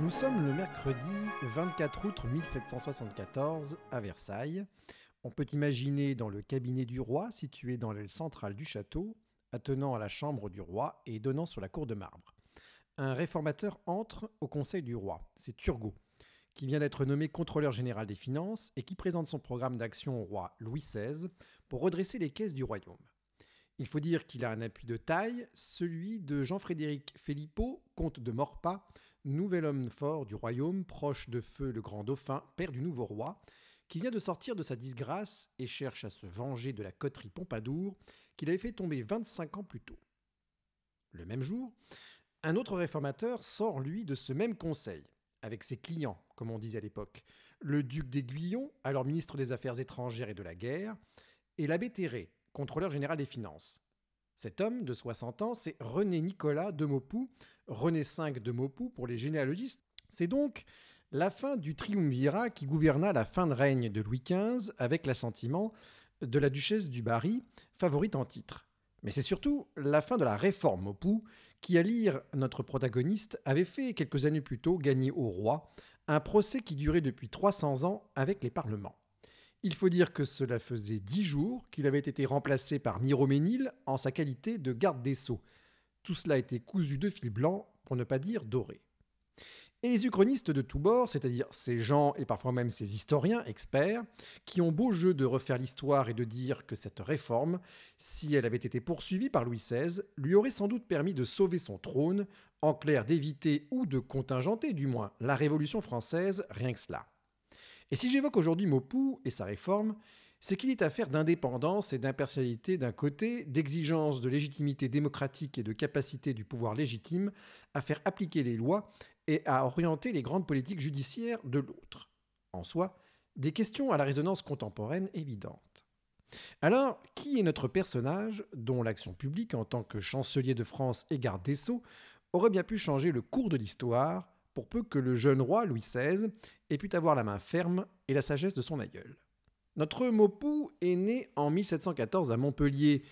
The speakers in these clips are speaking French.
Nous sommes le mercredi 24 août 1774 à Versailles. On peut imaginer dans le cabinet du roi, situé dans l'aile centrale du château, attenant à la chambre du roi et donnant sur la cour de marbre. Un réformateur entre au conseil du roi, c'est Turgot, qui vient d'être nommé contrôleur général des finances et qui présente son programme d'action au roi Louis XVI pour redresser les caisses du royaume. Il faut dire qu'il a un appui de taille, celui de Jean-Frédéric Philippot, comte de Maurepas, nouvel homme fort du royaume, proche de feu le grand dauphin, père du nouveau roi, qui vient de sortir de sa disgrâce et cherche à se venger de la coterie Pompadour qu'il avait fait tomber 25 ans plus tôt. Le même jour, un autre réformateur sort, lui, de ce même conseil, avec ses clients, comme on disait à l'époque, le duc d'Aiguillon, alors ministre des Affaires étrangères et de la guerre, et l'abbé Terré, contrôleur général des finances. Cet homme de 60 ans, c'est René-Nicolas de Maupoux, René V de Maupoux pour les généalogistes. C'est donc la fin du triumvirat qui gouverna la fin de règne de Louis XV avec l'assentiment de la duchesse du Barry, favorite en titre. Mais c'est surtout la fin de la réforme Maupoux qui, à lire notre protagoniste, avait fait quelques années plus tôt gagner au roi un procès qui durait depuis 300 ans avec les parlements. Il faut dire que cela faisait 10 jours qu'il avait été remplacé par Miroménil en sa qualité de garde des sceaux. Tout cela était cousu de fil blanc, pour ne pas dire doré. Et les uchronistes de tous bords, c'est-à-dire ces gens et parfois même ces historiens experts, qui ont beau jeu de refaire l'histoire et de dire que cette réforme, si elle avait été poursuivie par Louis XVI, lui aurait sans doute permis de sauver son trône, en clair d'éviter ou de contingenter du moins la Révolution française, rien que cela. Et si j'évoque aujourd'hui Maupoux et sa réforme, c'est qu'il est affaire d'indépendance et d'impersonnalité d'un côté, d'exigence de légitimité démocratique et de capacité du pouvoir légitime à faire appliquer les lois et à orienter les grandes politiques judiciaires de l'autre. En soi, des questions à la résonance contemporaine évidente. Alors, qui est notre personnage dont l'action publique en tant que chancelier de France et garde des Sceaux aurait bien pu changer le cours de l'histoire pour peu que le jeune roi Louis XVI ait pu avoir la main ferme et la sagesse de son aïeul. Notre Maupoux est né en 1714 à Montpellier.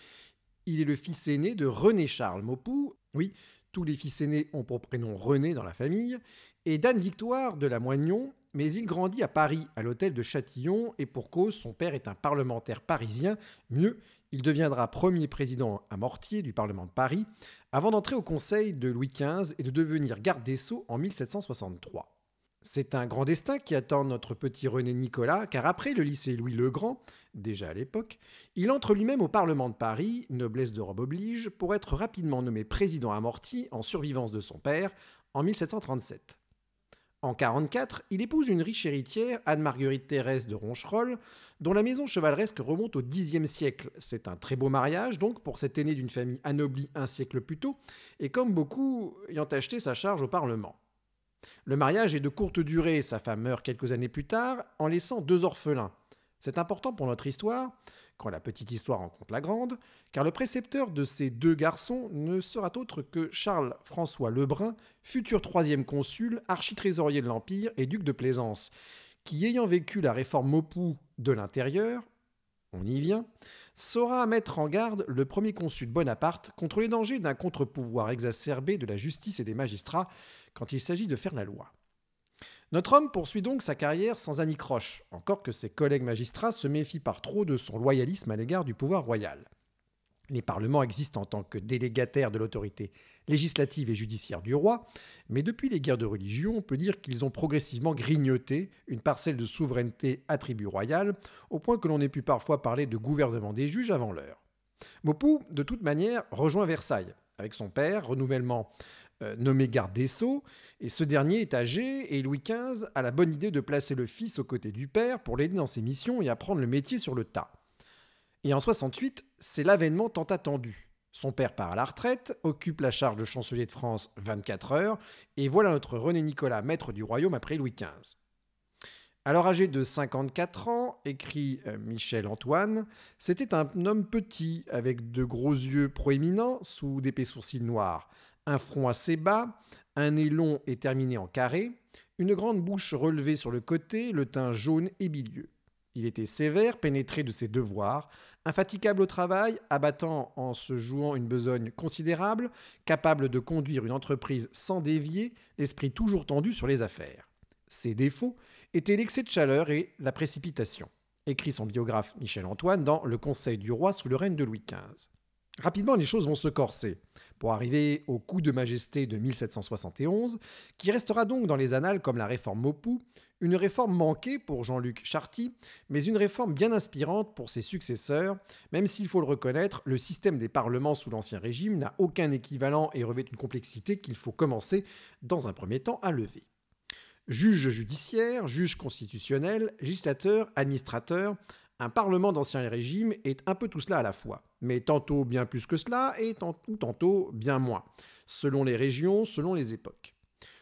Il est le fils aîné de René-Charles Maupoux. Oui, tous les fils aînés ont pour prénom René dans la famille. Et d'Anne-Victoire de Lamoignon, mais il grandit à Paris, à l'hôtel de Châtillon, et pour cause, son père est un parlementaire parisien. Mieux, il deviendra premier président à Mortier du Parlement de Paris, avant d'entrer au conseil de Louis XV et de devenir garde des Sceaux en 1763. C'est un grand destin qui attend notre petit René-Nicolas, car après le lycée Louis le Grand, déjà à l'époque, il entre lui-même au Parlement de Paris, noblesse de robe oblige, pour être rapidement nommé président à Mortier en survivance de son père en 1737. En 1944, il épouse une riche héritière, Anne-Marguerite Thérèse de Roncherolles, dont la maison chevaleresque remonte au Xe siècle. C'est un très beau mariage, donc, pour cet aîné d'une famille anoblie un siècle plus tôt, et comme beaucoup ayant acheté sa charge au Parlement. Le mariage est de courte durée, sa femme meurt quelques années plus tard, en laissant 2 orphelins. C'est important pour notre histoire, quand la petite histoire rencontre la grande, car le précepteur de ces 2 garçons ne sera autre que Charles-François Lebrun, futur 3e consul, architrésorier de l'Empire et duc de Plaisance, qui, ayant vécu la réforme Maupoux de l'intérieur, on y vient, saura mettre en garde le premier consul Bonaparte contre les dangers d'un contre-pouvoir exacerbé de la justice et des magistrats quand il s'agit de faire la loi. Notre homme poursuit donc sa carrière sans anicroche, encore que ses collègues magistrats se méfient par trop de son loyalisme à l'égard du pouvoir royal. Les parlements existent en tant que délégataires de l'autorité législative et judiciaire du roi, mais depuis les guerres de religion, on peut dire qu'ils ont progressivement grignoté une parcelle de souveraineté attribut royal, au point que l'on ait pu parfois parler de gouvernement des juges avant l'heure. Maupoux, de toute manière, rejoint Versailles, avec son père, renouvellement nommé garde des Sceaux, et ce dernier est âgé, et Louis XV a la bonne idée de placer le fils aux côtés du père pour l'aider dans ses missions et apprendre le métier sur le tas. Et en 68, c'est l'avènement tant attendu. Son père part à la retraite, occupe la charge de chancelier de France 24 heures, et voilà notre René-Nicolas, maître du royaume après Louis XV. Alors âgé de 54 ans, écrit Michel Antoine, c'était un homme petit, avec de gros yeux proéminents sous d'épais sourcils noirs, un front assez bas, un nez long et terminé en carré, une grande bouche relevée sur le côté, le teint jaune et bilieux. Il était sévère, pénétré de ses devoirs, infatigable au travail, abattant en se jouant une besogne considérable, capable de conduire une entreprise sans dévier, l'esprit toujours tendu sur les affaires. Ses défauts étaient l'excès de chaleur et la précipitation, écrit son biographe Michel Antoine dans Le Conseil du roi sous le règne de Louis XV. Rapidement, les choses vont se corser, pour arriver au coup de majesté de 1771, qui restera donc dans les annales comme la réforme Maupoux, une réforme manquée pour Jean-Luc Charty, mais une réforme bien inspirante pour ses successeurs, même s'il faut le reconnaître, le système des parlements sous l'Ancien Régime n'a aucun équivalent et revêt une complexité qu'il faut commencer, dans un premier temps, à lever. Juge judiciaire, juge constitutionnel, législateur, administrateur, un parlement d'Ancien Régime est un peu tout cela à la fois, mais tantôt bien plus que cela et tantôt bien moins, selon les régions, selon les époques.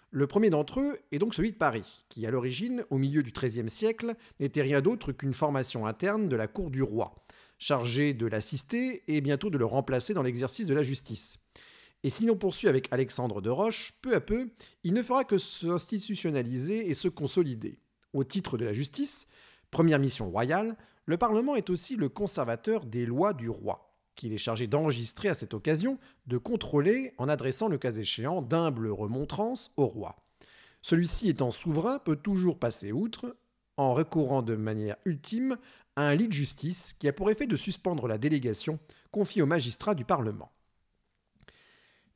Le premier d'entre eux est donc celui de Paris, qui à l'origine, au milieu du XIIIe siècle, n'était rien d'autre qu'une formation interne de la cour du roi, chargée de l'assister et bientôt de le remplacer dans l'exercice de la justice. Et si l'on poursuit avec Alexandre de Roche, peu à peu, il ne fera que s'institutionnaliser et se consolider. Au titre de la justice, première mission royale, le Parlement est aussi le conservateur des lois du roi, qu'il est chargé d'enregistrer à cette occasion, de contrôler en adressant le cas échéant d'humbles remontrances au roi. Celui-ci étant souverain peut toujours passer outre en recourant de manière ultime à un lit de justice qui a pour effet de suspendre la délégation confiée aux magistrats du Parlement.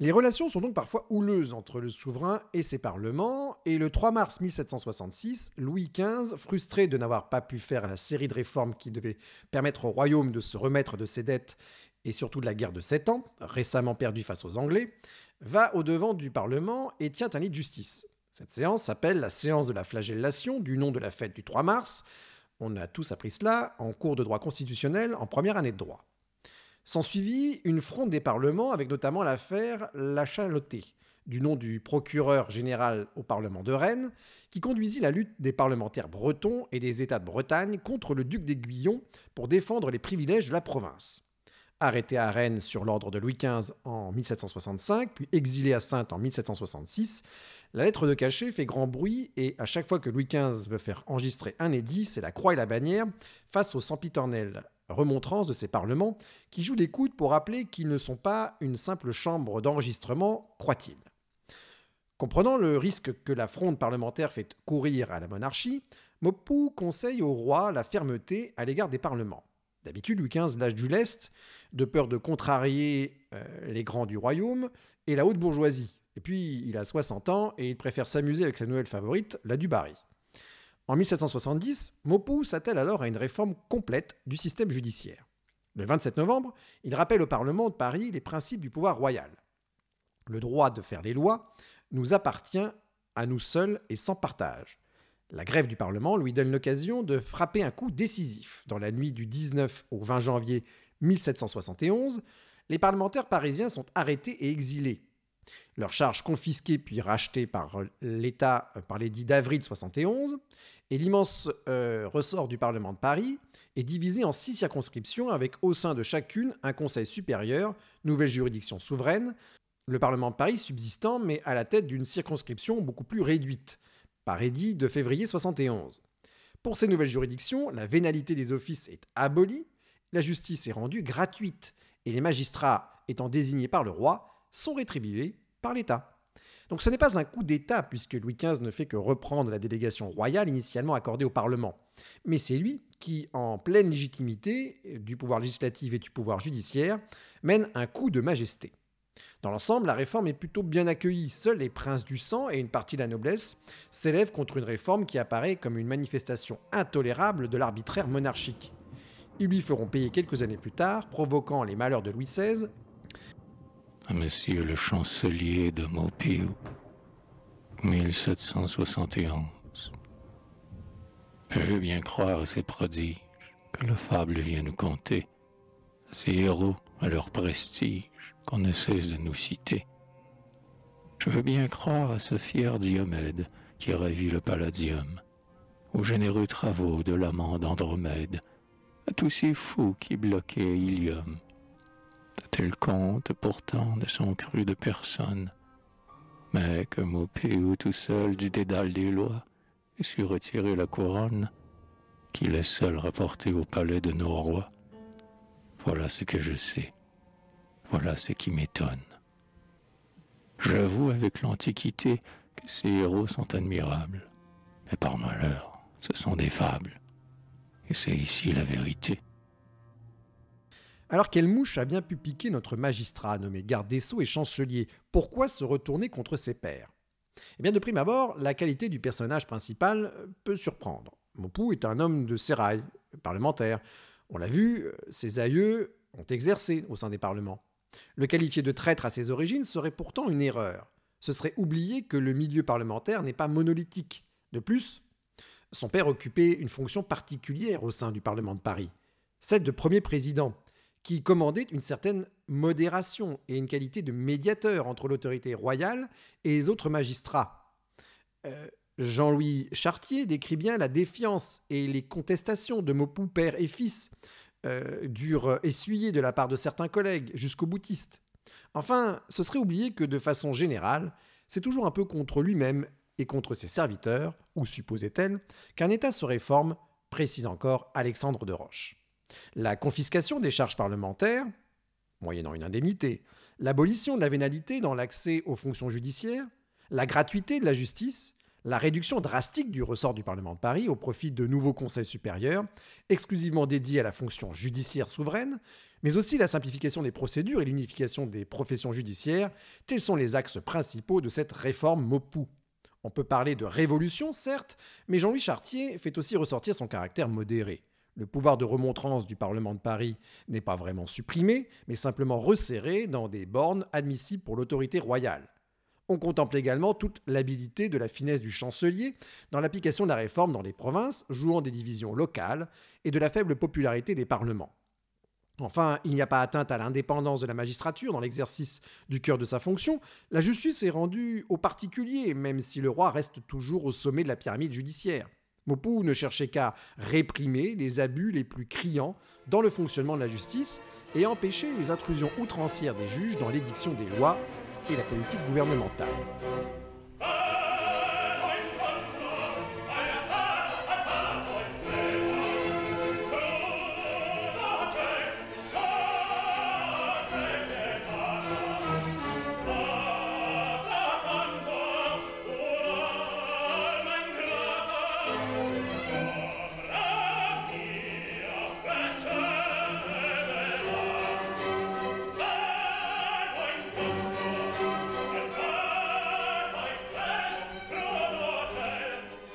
Les relations sont donc parfois houleuses entre le souverain et ses parlements, et le 3 mars 1766, Louis XV, frustré de n'avoir pas pu faire la série de réformes qui devaient permettre au royaume de se remettre de ses dettes et surtout de la guerre de 7 ans, récemment perdue face aux Anglais, va au-devant du Parlement et tient un lit de justice. Cette séance s'appelle la séance de la flagellation, du nom de la fête du 3 mars. On a tous appris cela en cours de droit constitutionnel en première année de droit. S'ensuivit une fronde des parlements avec notamment l'affaire Lachalotée, du nom du procureur général au Parlement de Rennes, qui conduisit la lutte des parlementaires bretons et des États de Bretagne contre le duc d'Aiguillon pour défendre les privilèges de la province. Arrêté à Rennes sur l'ordre de Louis XV en 1765, puis exilé à Saintes en 1766, la lettre de cachet fait grand bruit et à chaque fois que Louis XV veut faire enregistrer un édit, c'est la croix et la bannière face aux sempiternelles remontrances de ces parlements qui jouent des coudes pour rappeler qu'ils ne sont pas une simple chambre d'enregistrement, croit-il. Comprenant le risque que la fronde parlementaire fait courir à la monarchie, Maupoux conseille au roi la fermeté à l'égard des parlements. D'habitude, Louis XV lâche du lest, de peur de contrarier les grands du royaume et la haute bourgeoisie. Et puis, il a 60 ans et il préfère s'amuser avec sa nouvelle favorite, la du Barry. En 1770, Maupoux s'attelle alors à une réforme complète du système judiciaire. Le 27 novembre, il rappelle au Parlement de Paris les principes du pouvoir royal. Le droit de faire les lois nous appartient à nous seuls et sans partage. La grève du Parlement lui donne l'occasion de frapper un coup décisif. Dans la nuit du 19 au 20 janvier 1771, les parlementaires parisiens sont arrêtés et exilés. Leurs charges confisquées puis rachetées par l'État par l'édit d'avril 71, et l'immense ressort du Parlement de Paris est divisé en 6 circonscriptions avec au sein de chacune un conseil supérieur, nouvelle juridiction souveraine, le Parlement de Paris subsistant mais à la tête d'une circonscription beaucoup plus réduite, par édit de février 71. Pour ces nouvelles juridictions, la vénalité des offices est abolie, la justice est rendue gratuite et les magistrats étant désignés par le roi sont rétribués par l'État. Donc ce n'est pas un coup d'État puisque Louis XV ne fait que reprendre la délégation royale initialement accordée au Parlement. Mais c'est lui qui, en pleine légitimité du pouvoir législatif et du pouvoir judiciaire, mène un coup de majesté. Dans l'ensemble, la réforme est plutôt bien accueillie. Seuls les princes du sang et une partie de la noblesse s'élèvent contre une réforme qui apparaît comme une manifestation intolérable de l'arbitraire monarchique. Ils lui feront payer quelques années plus tard, provoquant les malheurs de Louis XVI. À Monsieur le chancelier de Maupeou, 1771. Je veux bien croire à ces prodiges que la fable vient nous conter, à ces héros, à leur prestige qu'on ne cesse de nous citer. Je veux bien croire à ce fier Diomède qui ravit le palladium, aux généreux travaux de l'amant d'Andromède, à tous ces fous qui bloquaient Ilium. De tels contes pourtant ne sont crus de personne, Mais que Maupeou tout seul du dédale des lois et sut retirer la couronne qu'il est seul rapporté au palais de nos rois. Voilà ce que je sais. Voilà ce qui m'étonne. J'avoue avec l'Antiquité que ces héros sont admirables. Mais par malheur, ce sont des fables. Et c'est ici la vérité. Alors quelle mouche a bien pu piquer notre magistrat nommé garde des Sceaux et chancelier? Pourquoi se retourner contre ses pairs? Eh bien de prime abord, la qualité du personnage principal peut surprendre. Maupeou est un homme de sérail, parlementaire. On l'a vu, ses aïeux ont exercé au sein des parlements. Le qualifier de traître à ses origines serait pourtant une erreur. Ce serait oublier que le milieu parlementaire n'est pas monolithique. De plus, son père occupait une fonction particulière au sein du Parlement de Paris, celle de premier président, qui commandait une certaine modération et une qualité de médiateur entre l'autorité royale et les autres magistrats. Jean-Louis Chartier décrit bien la défiance et les contestations de Maupeou père et fils, durent essuyer de la part de certains collègues jusqu'aux boutistes. Enfin, ce serait oublier que de façon générale, c'est toujours un peu contre lui-même et contre ses serviteurs, ou supposait-elle, qu'un État se réforme, précise encore Alexandre de Roche. La confiscation des charges parlementaires, moyennant une indemnité, l'abolition de la vénalité dans l'accès aux fonctions judiciaires, la gratuité de la justice, la réduction drastique du ressort du Parlement de Paris au profit de nouveaux conseils supérieurs, exclusivement dédiés à la fonction judiciaire souveraine, mais aussi la simplification des procédures et l'unification des professions judiciaires, tels sont les axes principaux de cette réforme Maupeou. On peut parler de révolution, certes, mais Jean-Louis Chartier fait aussi ressortir son caractère modéré. Le pouvoir de remontrance du Parlement de Paris n'est pas vraiment supprimé, mais simplement resserré dans des bornes admissibles pour l'autorité royale. On contemple également toute l'habileté de la finesse du chancelier dans l'application de la réforme dans les provinces, jouant des divisions locales et de la faible popularité des parlements. Enfin, il n'y a pas atteinte à l'indépendance de la magistrature dans l'exercice du cœur de sa fonction. La justice est rendue aux particuliers, même si le roi reste toujours au sommet de la pyramide judiciaire. Maupeou ne cherchait qu'à réprimer les abus les plus criants dans le fonctionnement de la justice et empêcher les intrusions outrancières des juges dans l'édiction des lois et la politique gouvernementale.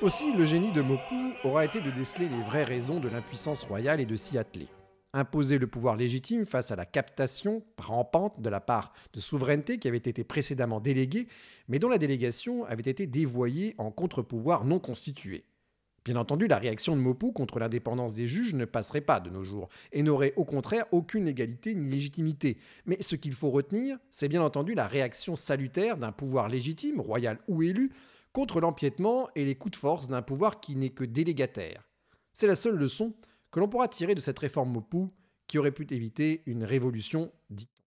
Aussi, le génie de Maupeou aura été de déceler les vraies raisons de l'impuissance royale et de s'y atteler. Imposer le pouvoir légitime face à la captation rampante de la part de souveraineté qui avait été précédemment déléguée, mais dont la délégation avait été dévoyée en contre-pouvoir non constitué. Bien entendu, la réaction de Maupeou contre l'indépendance des juges ne passerait pas de nos jours et n'aurait au contraire aucune égalité ni légitimité. Mais ce qu'il faut retenir, c'est bien entendu la réaction salutaire d'un pouvoir légitime, royal ou élu, contre l'empiètement et les coups de force d'un pouvoir qui n'est que délégataire. C'est la seule leçon que l'on pourra tirer de cette réforme Maupeou qui aurait pu éviter une révolution dite.